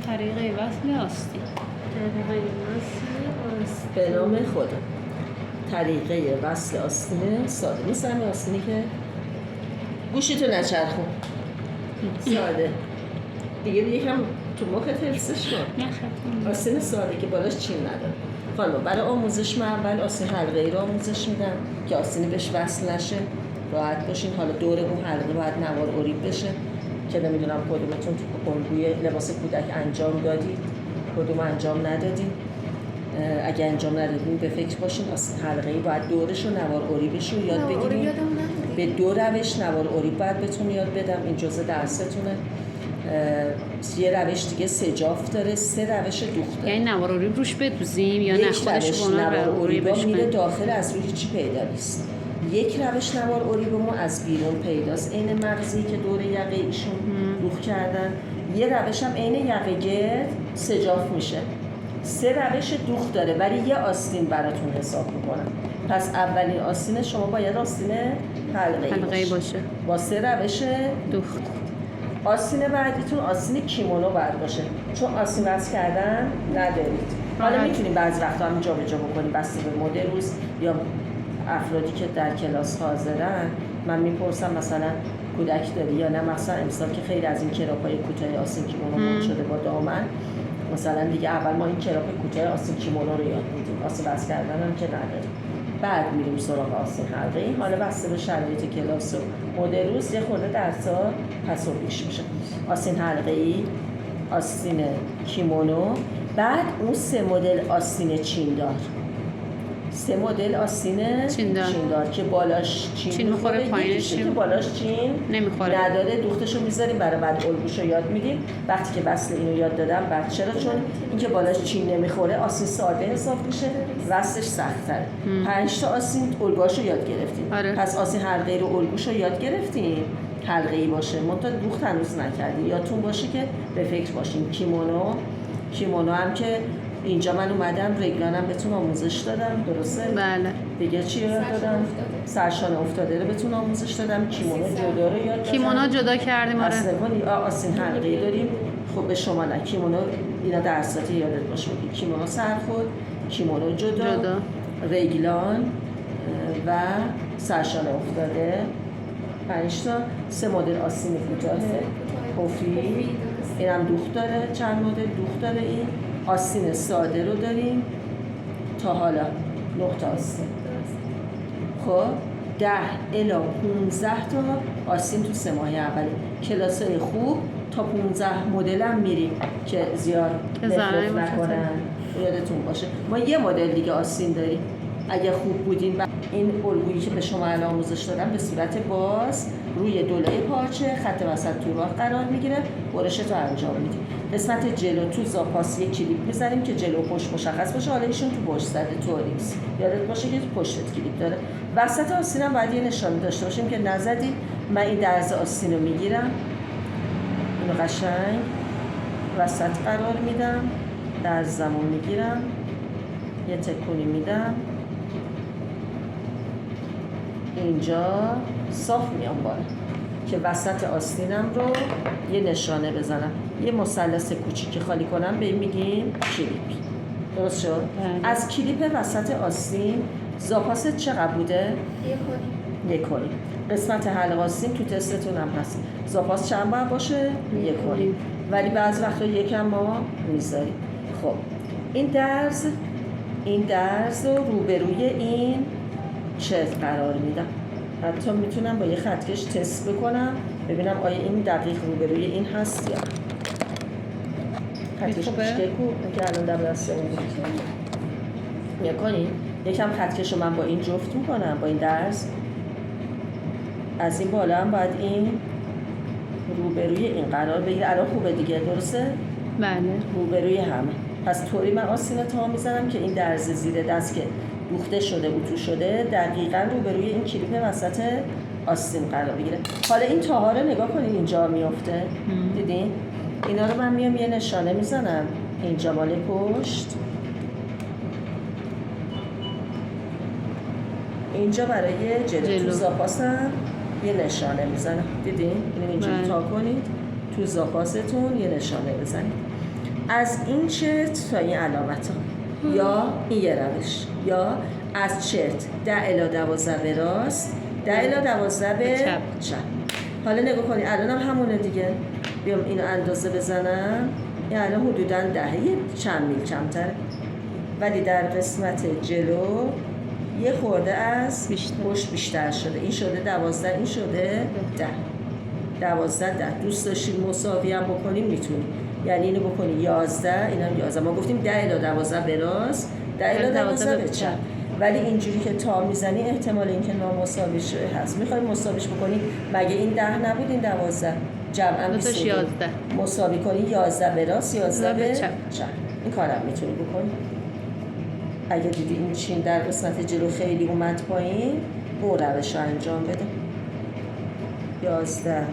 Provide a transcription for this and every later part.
طریق وصل آستین. به نام خدا. طریقه وصل آستین ساده نیست. همه آستینی که گوشیتو نچرخون ساده دیگه یکم تو مخت حفظش کن. آستین ساده که بالاش چین نداره. خانم برای آموزش من اول آستین حلقه‌ای رو آموزش میدم که آستینی بهش وصل نشه، راحت باشین. حالا دور اون حلقه باید نوار اریب بشه که نمیدونم کدومتون تو الگوی لباس کودک انجام دادید، کدوم انجام ندادید. اگه انجام ندادین به فکر باشین آستین حلقه‌ای باید دورش و نوار اریبش رو یاد بگیرید. به 2 روش نوار اریب باید بهتون یاد بدم، این جزء درستونه. یه روش دیگه سجاف داره، 3 روش دوخت داره. یعنی نوار اریب روش بدوزیم یا نه خودش نوار اریب میره داخل، از روی هیچی پیدا نیست. یک روش نوار اریب ما از بیرون پیداست، عین مغزی که دور یقه ایشون دوخت کردن. یه روش هم عین یقه گرد سجاف میشه. 3 روش دوخت داره ولی یه آستین براتون حساب میکنم. پس اولین آستین شما باید آستین حلقه‌ای باشه با 3 روش دوخت. آستین بعدیتون آستین کیمونو باید باشه، چون آستین وصل کردن ندارید. حالا میتونیم بعضی وقتا هم جا به جا بکنیم بسته به مدل روز یا افرادی که در کلاس حاضرن. من میپرسم مثلا کودک داری یا نه، مثلا امسال که خیلی از این کراپای کوتاه آستین کیمونو مد شده با دامن، مثلا دیگه اول ما این کراپ کوتاه آستین کیمونو رو یاد میدیم، آستین وصل کردن هم که نداریم. بعد میریم سراغ آستین حلقه‌ای. حالا بسته به شرایط کلاس و مدل روز یه خورده درس‌ها پس و پیش میشه. آستین حلقه‌ای، آستین کیمونو، بعد اون 3 مدل آستین چیندار. 3 مدل آستین چیندار که بالاش چین میخوره، پایینش که بالاش چین نمیخوره نداره، دوختشو میذاریم برای بعد الگوشو یاد میدیم. وقتی که وصل اینو یاد دادم بعد چرا؟ چون اینکه بالاش چین نمیخوره آستین ساده حساب میشه، وصلش سخت‌تره. 5 تا آستین الگوشو یاد گرفتیم. پس آستین حلقه‌ای رو الگوشو یاد گرفتیم، حلقه‌ای باشه، منتها دوخت هنوز نکردیم. یادتون باشه که به فکر باشین. کیمونو هم که اینجا من اومدم رگلانم بهتون آموزش دادم، درسته؟ بله. دیگه چی یاد دادم؟ سرشانه افتاده رو بهتون آموزش دادم. کیمونو جدا رو یاد دادم. کیمونو جدا کردیم. آستین حلقه‌ای داریم. خب به شما نه کیمونو، اینا درساتی یادت باشه. کیمونو سرخود، کیمونو جدا، رگلان و سرشانه افتاده. 5 تا. 3 مدل آستین کوتاه پفی، اینم دوخت داره، چند مدل دوخت داره. این آستین ساده رو داریم تا حالا 9 تا آستین. خب 10 الی 15 تا آستین تو 3 ماه اول. کلاسای خوب تا 15 مدل هم میریم که زیاد نفرت نکنن، یادتون باشه. ما یه مدل دیگه آستین داریم اگه خوب بودین. این الگویی که به شما الان آموزش دادم به صورت باز روی دولای پارچه خط وسط تو راه قرار میگیره، برشت رو انجام میدیم. قسمت جلو تو زاپاس یک کلیپ میزنیم که جلو و پشت مشخص باشه. حالا ایشون تو پشت زده طوری نیست، یادت باشه که تو پشتت کلیپ داره. وسط آستین هم باید یه نشانه داشته باشیم که نزدی. من این درز آستین رو میگیرم، اینو قشنگ وسط قرار میدم، درزمو میگیرم، یه تکونی میدم، اینجا صاف میام بالا که وسط آستینم رو یه نشانه بزنم. یه مثلث کوچیکی خالی کنم، به این میگیم کلیپ. درست شد؟ از کلیپ وسط آستین زاپاست چقدر بوده؟ 1 کنیم. قسمت حلقه آستین تو تستتون هم هست. زاپاس چند باید باشه؟ 1 کنیم. ولی بعض وقتا یکم ما میذاریم. خب این درز رو روبروی این چرت قرار میدم. حتی میتونم با یه خطکش تست بکنم ببینم آیا این دقیق روبروی این هست یا خطکش کوچیکو که الان در دستمون بود. میکنیم یکم خطکش رو من با این جفت میکنم، با این درز از این بالا هم باید این روبروی این قرار بگیره. الان خوبه دیگه، درسته؟ بله. روبروی همه. پس طوری من آستین تا میزنم که این درز زیر دست که دوخته شده اتو شده دقیقاً روبروی این کلیپ وسط آستین قرار بگیره. حالا این تاها رو نگاه کنید، اینجا میفته. دیدین؟ اینا رو من میام یه نشانه میزنم اینجا مال پشت، اینجا برای جلو. تو زاپاسم یه نشانه میزنم. دیدین؟ اینو اینجوری تا کنید تو زاپاستون یه نشانه بزنید. از این چرت تا این علامت ها یا این یه روش، یا از چرت 10 الی 12 به راست، 10 الی 12 به چپ. حالا نگاه کنی الان هم همونه دیگه. بیام اینو اندازه بزنم، این الان حدوداً 10، یه چند میل کمتره، ولی در قسمت جلو یه خورده از پشت بیشتر شده. این شده 12، این شده 10. 12 دوست داشتید مساوی هم بکنیم میتونیم، یعنی اینو بکنی 11، اینم 11. ما گفتیم 10 الی 12 به راست، 10 الی 12 به چپ، ولی اینجوری که تا میزنی احتمال اینکه نامساوی شه هست. میخوای مساویش بکنی، مگه این 10 نبود این 12 جمعاً 22 مساوی کنی 11 به راست 11 به چپ. این کارم میتونی بکنی. اگه دیدی این چین در قسمت جلو خیلی اومد پایین، اون روش رو انجام بده. 11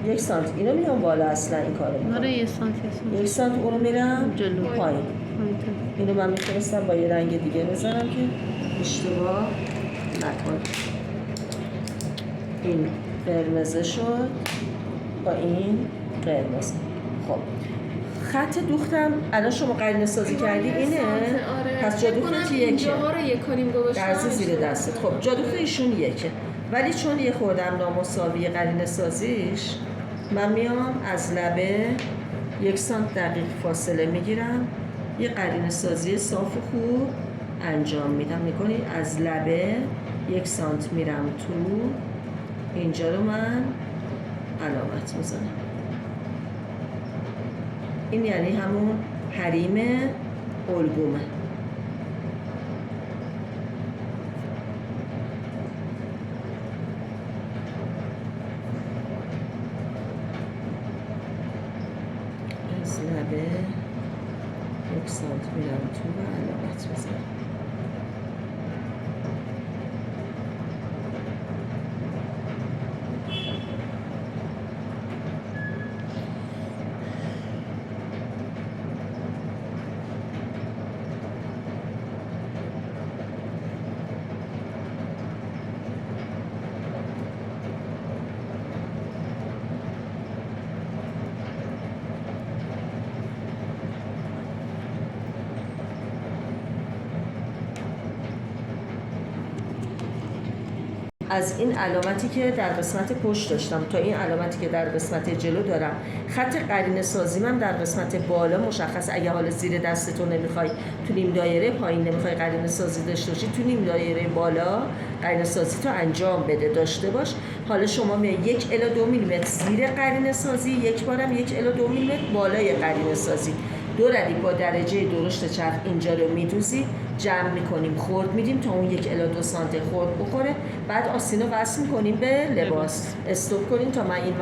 1 سانتی اینو میام بالا، اصلا این کارو میکنم. آره 1 سانتی 1 سانتی اونو میرم جلو پایین. اینو من میتونستم با یه رنگ دیگه بزنم که اشتباه نکنم. این قرمزه شد با این قرمز. خب خط دوختم الان شما قرینه سازی کردی اینه. پس جا دوخت یکه درز زیر دستت. خب جا دوخت ایشون یکه، ولی چون یه خوردم نامساوی قرینه سازیش، من میام از لبه 1 سانت دقیق فاصله میگیرم، یه قرینه سازی صاف و خوب انجام میدم. میکنی از لبه 1 سانت میرم تو، اینجا رو من علامت میزنم. این یعنی همون حریم الگومه. از لبه 1 سانت میرم تو و علامت میزنم. از این علامتی که در قسمت پشت داشتم تا این علامتی که در قسمت جلو دارم، خط قرینه سازی من در قسمت بالا مشخص. اگه حالا زیر دستتو نمیخوای تو نیم دایره پایین نمیخوای قرینه سازی داشته باشی، تو نیم دایره بالا قرینه سازی تو انجام بده داشته باش. حالا شما میای 1 الی 2 میلیمتر زیر قرینه سازی، یک بارم 1 الی 2 میلیمتر بالای قرینه سازی. دو ردیف با درجه درشت چرخ اینجا رو میدوزی، جمع میکنیم، خرد میدیم تا اون 1 الی 2 سانتی خرد بخوره. بعد آستین رو وصل میکنیم به لباس. استوب کنیم تا من این